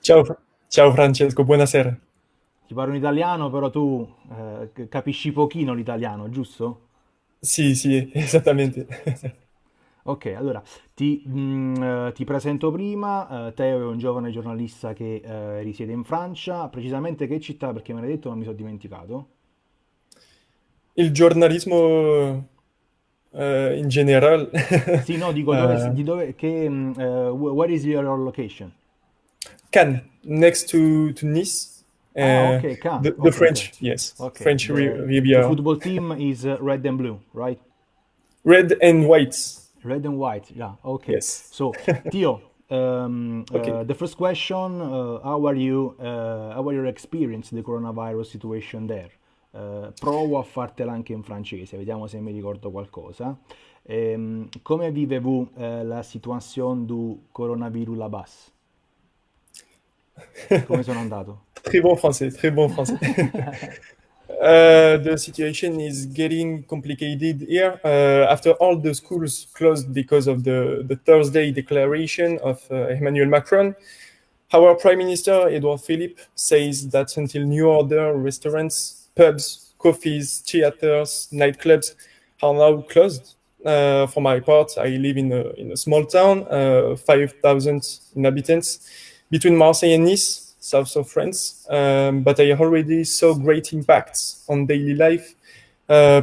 Ciao, ciao Francesco, buonasera. Ti parlo in italiano, però tu capisci pochino l'italiano, giusto? Sì, sì, esattamente. Ok, allora ti presento prima. Teo è un giovane giornalista che risiede in Francia. Precisamente che città? Perché me l'hai detto, ma mi sono dimenticato. Il giornalismo in generale. Sì, no, dico eh, where is your location? Cannes, next to Nice. Ah, Uh, ok, Cannes. the Ok, ok. French, yes, Ok, French the Riviera. football team is red and blue, right? Red and white, Red and white, yeah. Okay. yes. So, Tio, Ok. the first question: How are you? How are your experience the coronavirus situation there? Provo a fartela anche in francese, vediamo se mi ricordo qualcosa. Come vivez-vous la situation du coronavirus là-bas? Come sono andato? Très bon français, très bon français. The situation is getting complicated here after all the schools closed because of the Thursday declaration of Emmanuel Macron. Our Prime Minister, Edouard Philippe, says that until new order, restaurants, pubs, coffees, theaters, nightclubs are now closed. For my part, I live in a small town, 5,000 inhabitants, between Marseille and Nice, south of France. But I already saw great impacts on daily life.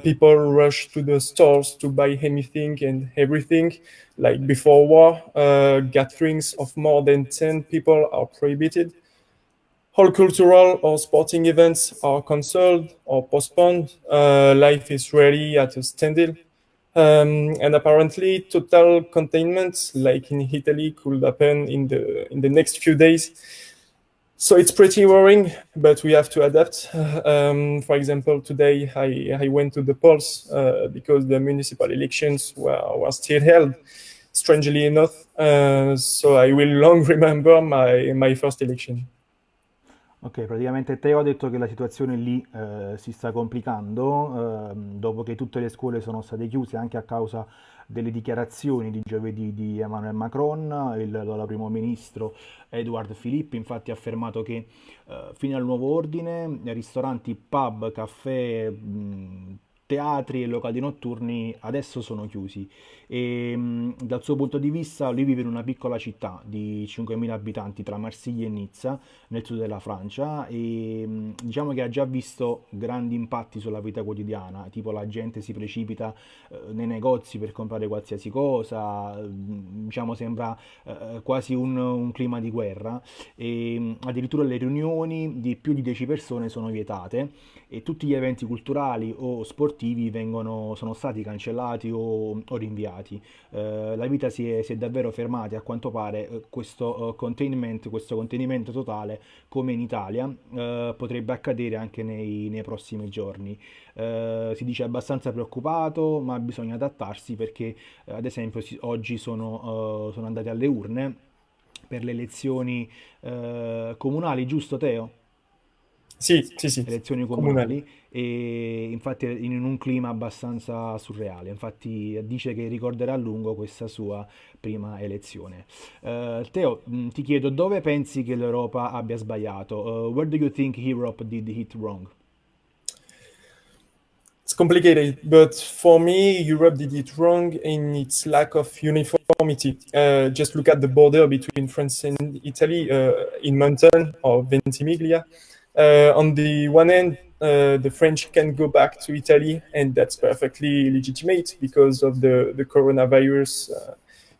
People rush to the stores to buy anything and everything. Like before war, gatherings of more than 10 people are prohibited. All cultural or sporting events are cancelled or postponed. Life is really at a standstill. And apparently, total containment, like in Italy, could happen in the next few days. So it's pretty worrying, but we have to adapt. For example, today I went to the polls because the municipal elections were still held, strangely enough. So I will long remember my first election. Ok, praticamente Teo ha detto che la situazione lì si sta complicando dopo che tutte le scuole sono state chiuse anche a causa delle dichiarazioni di giovedì di Emmanuel Macron, il primo ministro Edouard Philippe infatti ha affermato che fino al nuovo ordine ristoranti, pub, caffè, teatri e locali notturni adesso sono chiusi e dal suo punto di vista lui vive in una piccola città di 5.000 abitanti tra Marsiglia e Nizza nel sud della Francia e diciamo che ha già visto grandi impatti sulla vita quotidiana, tipo la gente si precipita nei negozi per comprare qualsiasi cosa, diciamo sembra quasi un clima di guerra e addirittura le riunioni di più di 10 persone sono vietate e tutti gli eventi culturali o sportivi sono stati cancellati o rinviati. La vita si è davvero fermata e a quanto pare questo contenimento totale come in Italia, potrebbe accadere anche nei prossimi giorni. Si dice abbastanza preoccupato, ma bisogna adattarsi perché, ad esempio, oggi sono andati alle urne per le elezioni comunali, giusto Teo? Sì, sì, sì, Elezioni comunale. comunali e infatti è in un clima abbastanza surreale. Infatti dice che ricorderà a lungo questa sua prima elezione. Teo, ti chiedo dove pensi che l'Europa abbia sbagliato? Where do you think Europe did it wrong? It's complicated, but for me, Europe did it wrong in its lack of uniformity. Just look at the border between France and Italy in Mountain or Ventimiglia. On the one hand, the French can go back to Italy, and that's perfectly legitimate because of the coronavirus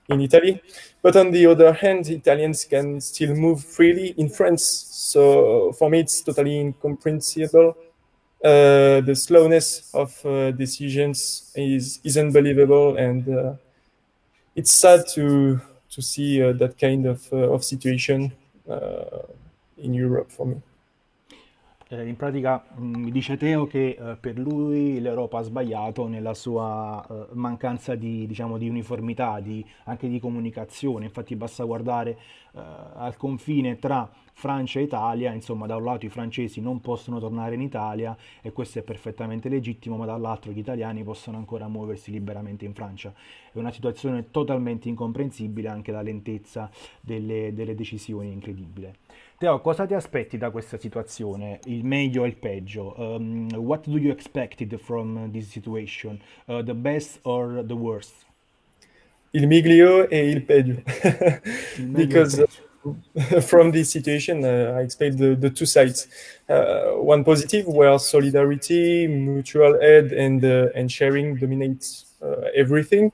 in Italy. But on the other hand, Italians can still move freely in France. So for me, it's totally incomprehensible. The slowness of decisions is unbelievable, and it's sad to see that kind of situation uh, in Europe for me. In pratica mi dice Teo che per lui l'Europa ha sbagliato nella sua mancanza diciamo, di uniformità, anche di comunicazione. Infatti basta guardare al confine tra Francia e Italia, insomma da un lato i francesi non possono tornare in Italia e questo è perfettamente legittimo, ma dall'altro gli italiani possono ancora muoversi liberamente in Francia. È una situazione totalmente incomprensibile, anche la lentezza delle decisioni è incredibile. Teo, cosa ti aspetti da questa situazione? Il meglio e il peggio? What do you expected from this situation? The best or the worst? Il miglio e il peggio. Il meglio e il Because peggio. from this situation, I expect the two sides. One positive, where solidarity, mutual aid, and sharing dominates everything.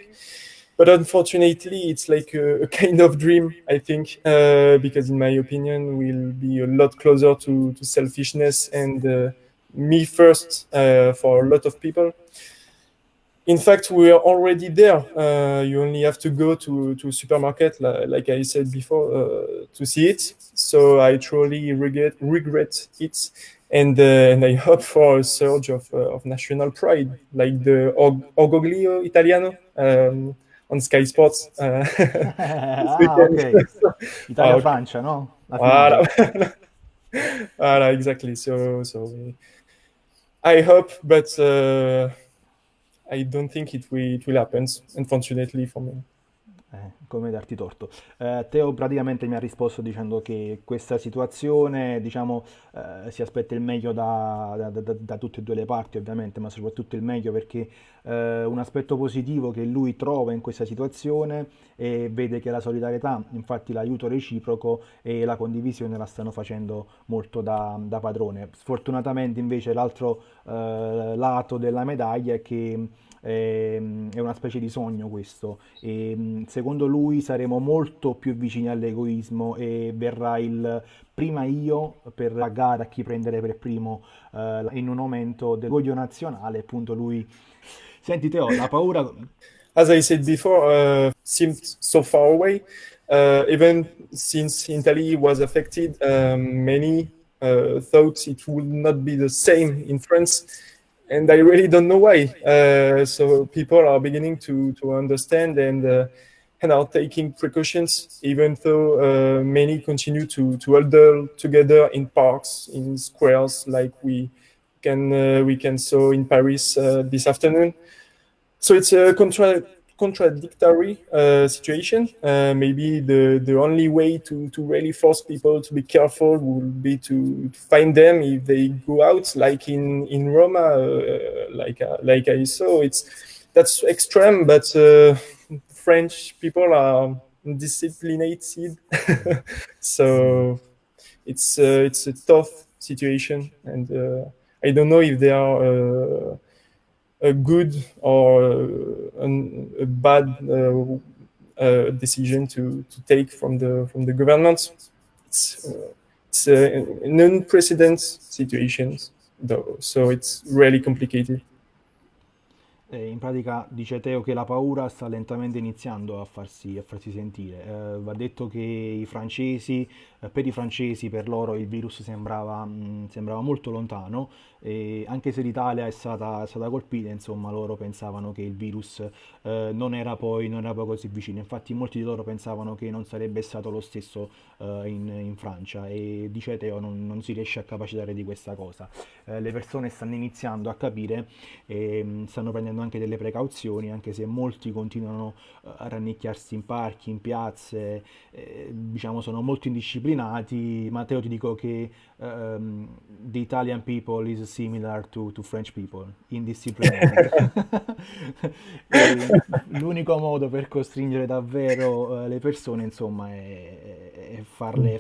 But unfortunately, it's like a kind of dream, I think, because in my opinion, we'll be a lot closer to selfishness and me first for a lot of people. In fact, we are already there. You only have to go to a supermarket, like I said before, to see it. So I truly regret it, and I hope for a surge of national pride, like the Orgoglio Italiano on Sky Sports this Ah, weekend. ok. Ah, okay. Italia-Francia, no? La Voilà. finale. Voilà, exactly. So I hope, but I don't think it will happen, unfortunately for me. Come darti torto. Teo praticamente mi ha risposto dicendo che questa situazione, diciamo, si aspetta il meglio da tutte e due le parti, ovviamente, ma soprattutto il meglio perché un aspetto positivo che lui trova in questa situazione e vede che la solidarietà, infatti l'aiuto reciproco e la condivisione la stanno facendo molto da padrone. Sfortunatamente invece l'altro lato della medaglia è che è una specie di sogno questo e secondo lui saremo molto più vicini all'egoismo e verrà il prima io per la gara a chi prendere per primo in un momento dell'orgoglio nazionale, appunto lui. Senti Teo, la paura. As I said before, seemed so far away. Even since Italy was affected, many thought it would not be the same in France, and I really don't know why. So people are beginning to understand and are taking precautions, even though many continue to huddle together in parks, in squares, like we can saw in Paris this afternoon. So it's a contradictory situation. Maybe the only way to really force people to be careful would be to find them if they go out, like in Roma, like I saw. That's extreme, but French people are disciplined, so it's a tough situation, and I don't know if they are a good or a bad decision to take from the government. It's an unprecedented situation, though, so it's really complicated. In pratica dice Teo che la paura sta lentamente iniziando a farsi sentire. Va detto che per i francesi, per loro il virus sembrava molto lontano, e anche se l'Italia è stata colpita, insomma, loro pensavano che il virus non era poi così vicino. Infatti molti di loro pensavano che non sarebbe stato lo stesso in Francia e dice Teo non si riesce a capacitare di questa cosa. Le persone stanno iniziando a capire e stanno prendendo anche delle precauzioni, anche se molti continuano a rannicchiarsi in parchi, in piazze, diciamo sono molto indisciplinati. Matteo, ti dico che the Italian people is similar to French people, indisciplinati. E l'unico modo per costringere davvero le persone, insomma, è farle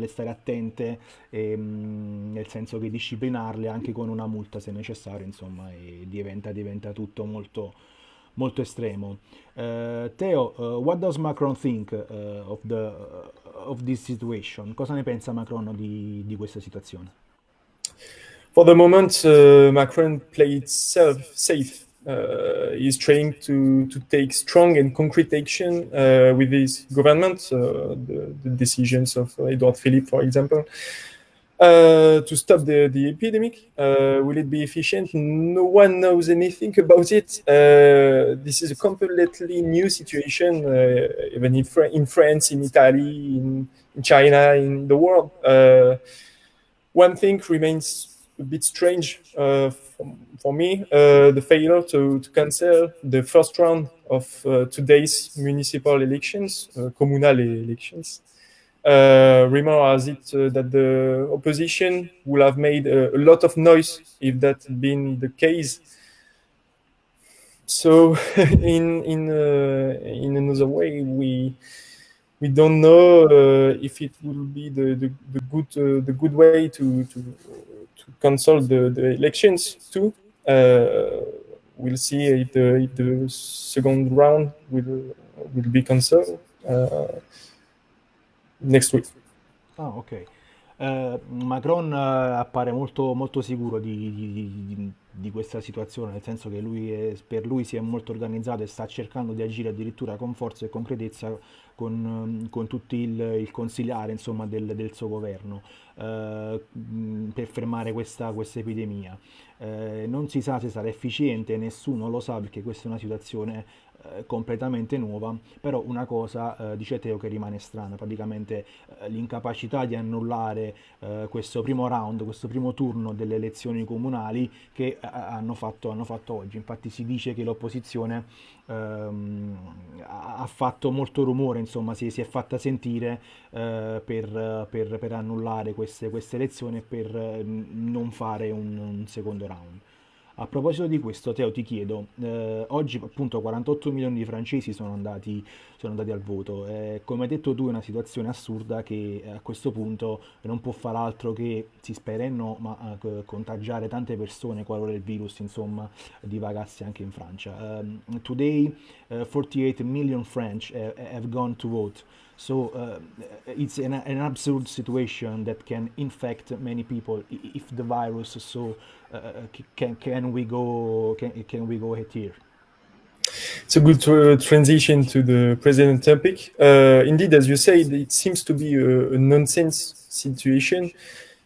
stare attente, nel senso che disciplinarle anche con una multa se necessario, insomma, e diventa tutto molto, molto estremo. Teo, what does Macron think of this situation? Cosa ne pensa Macron di questa situazione? For the moment, Macron played safe. He's trying to take strong and concrete action with his government, the decisions of Edouard Philippe, for example, to stop the epidemic. Will it be efficient? No one knows anything about it. This is a completely new situation, even in France, in Italy, in China, in the world. One thing remains a bit strange for me, the failure to cancel the first round of today's municipal elections, comunal elections. Rumor has it that the opposition will have made a lot of noise if that had been the case. So, in another way, we don't know if it will be the good way to cancel the elections too. We'll see if the second round will be cancelled next week. Ah, ok. Macron appare molto, molto sicuro di questa situazione, nel senso che per lui si è molto organizzato e sta cercando di agire addirittura con forza e concretezza con tutti il consigliare, insomma, del suo governo per fermare questa epidemia. Non si sa se sarà efficiente, nessuno lo sa perché questa è una situazione completamente nuova, però una cosa dice Teo che rimane strana, praticamente l'incapacità di annullare questo primo round, questo primo turno delle elezioni comunali che hanno fatto oggi. Infatti si dice che l'opposizione ha fatto molto rumore, insomma si è fatta sentire per annullare queste elezioni e per non fare un secondo round. A proposito di questo, Teo, ti chiedo, oggi appunto 48 milioni di francesi sono andati al voto. Come hai detto tu, è una situazione assurda che a questo punto non può far altro che, si spera e no, ma contagiare tante persone qualora il virus, insomma, divagasse anche in Francia. Today, 48 million French have gone to vote. So it's an absurd situation that can infect many people if the virus. So can we go ahead here? It's a good transition to the present topic. Indeed, as you said, it seems to be a nonsense situation.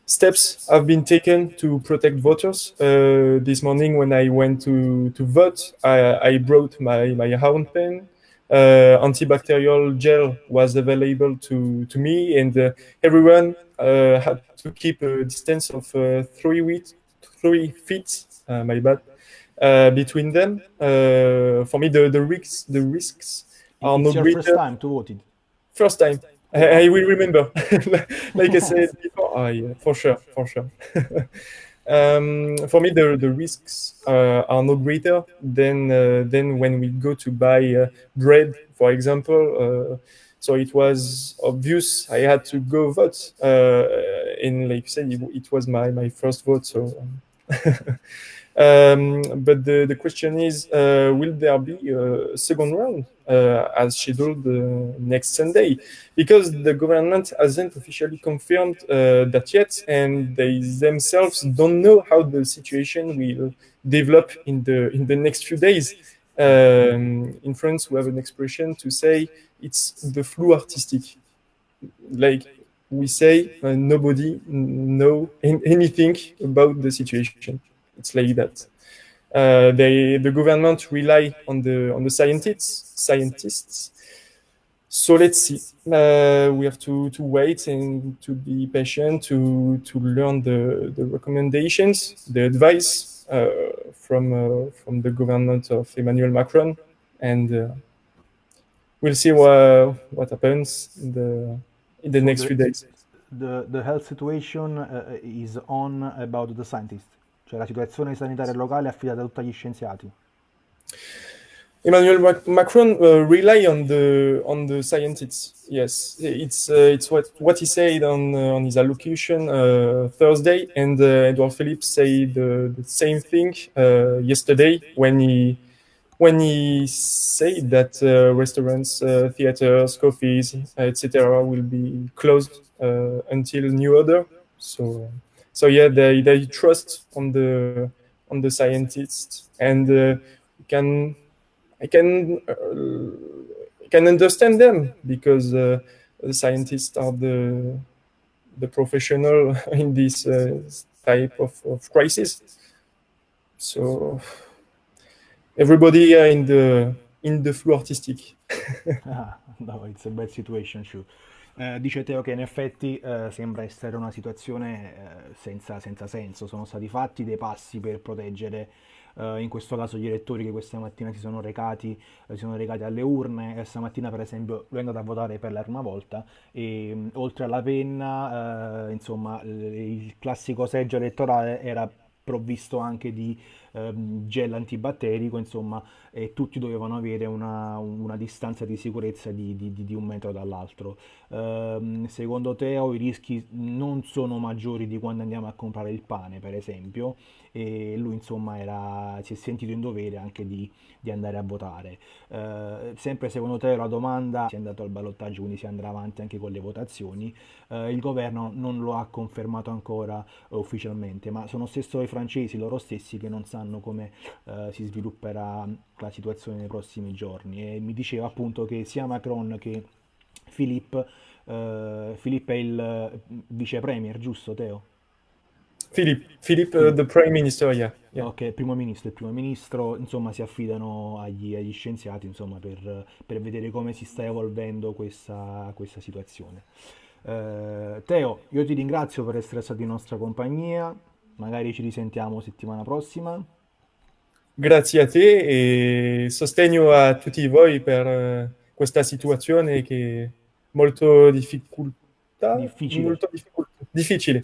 Steps have been taken to protect voters. This morning, when I went to vote, I brought my own pen. Antibacterial gel was available to me, and everyone had to keep a distance of 3 feet. My bad. Between them, for me, the risks are no It's your first greater. time to vote it. First time. Oh I wow. will remember. Like I said before, yeah, for sure, for sure. For me, the risks are no greater than when we go to buy bread, for example. So it was obvious I had to go vote. And like you said, it was my first vote. So but the question is, will there be a second round as scheduled next Sunday? Because the government hasn't officially confirmed that yet, and they themselves don't know how the situation will develop in the next few days. In France, we have an expression to say it's the flu artistic. Like we say, nobody know anything about the situation. It's like that. The government rely on the scientists. So let's see. We have to wait and to be patient to learn the recommendations, the advice from the government of Emmanuel Macron, and we'll see what happens in the So next few days. the health situation is on about the scientist, cioè la situazione sanitaria locale è affidata a tutti gli scienziati. Emmanuel Macron rely on the scientists. Yes, it's what he said on his allocution Thursday, and Edouard Philippe said the same thing yesterday when he said that restaurants, theaters, coffees, etc., will be closed until new order. So, so yeah, they trust on the scientists, and we can I can I can understand them because the scientists are the professional in this type of crisis. So everybody in the flu artistic. Ah, no, it's a bad situation, sure. Dice Teo che in effetti sembra essere una situazione senza senso, sono stati fatti dei passi per proteggere in questo caso gli elettori che questa mattina si sono recati alle urne, e stamattina per esempio lui è andato a votare per la prima volta e oltre alla penna, insomma, il classico seggio elettorale era provvisto anche di gel antibatterico, insomma, e tutti dovevano avere una distanza di sicurezza di 1 metro dall'altro. Secondo Teo i rischi non sono maggiori di quando andiamo a comprare il pane, per esempio, e lui insomma si è sentito in dovere anche di andare a votare. Sempre secondo Teo la domanda si è andato al ballottaggio, quindi si andrà avanti anche con le votazioni. Il governo non lo ha confermato ancora ufficialmente, ma sono stesso i francesi loro stessi che non sanno come si svilupperà la situazione nei prossimi giorni. E mi diceva appunto che sia Macron che Philippe, Philippe è il vice premier, giusto Teo? Philip, Philippe. the Prime Minister, yeah, yeah. Ok, il primo ministro, insomma, si affidano agli scienziati, insomma, per vedere come si sta evolvendo questa situazione. Teo, io ti ringrazio per essere stato in nostra compagnia, magari ci risentiamo settimana prossima. Grazie a te e sostegno a tutti voi per questa situazione che è Difficile. difficile.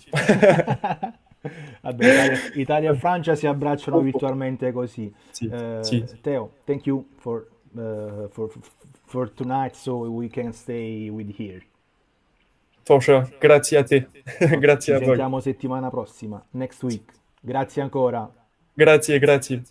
Vabbè, Italia e Francia si abbracciano virtualmente così. Sì, sì, Teo, thank you for tonight, so we can stay with here. for sure. Grazie a te. Ok, Grazie ci a voi. sentiamo settimana prossima, next week. Grazie ancora. Grazie, grazie.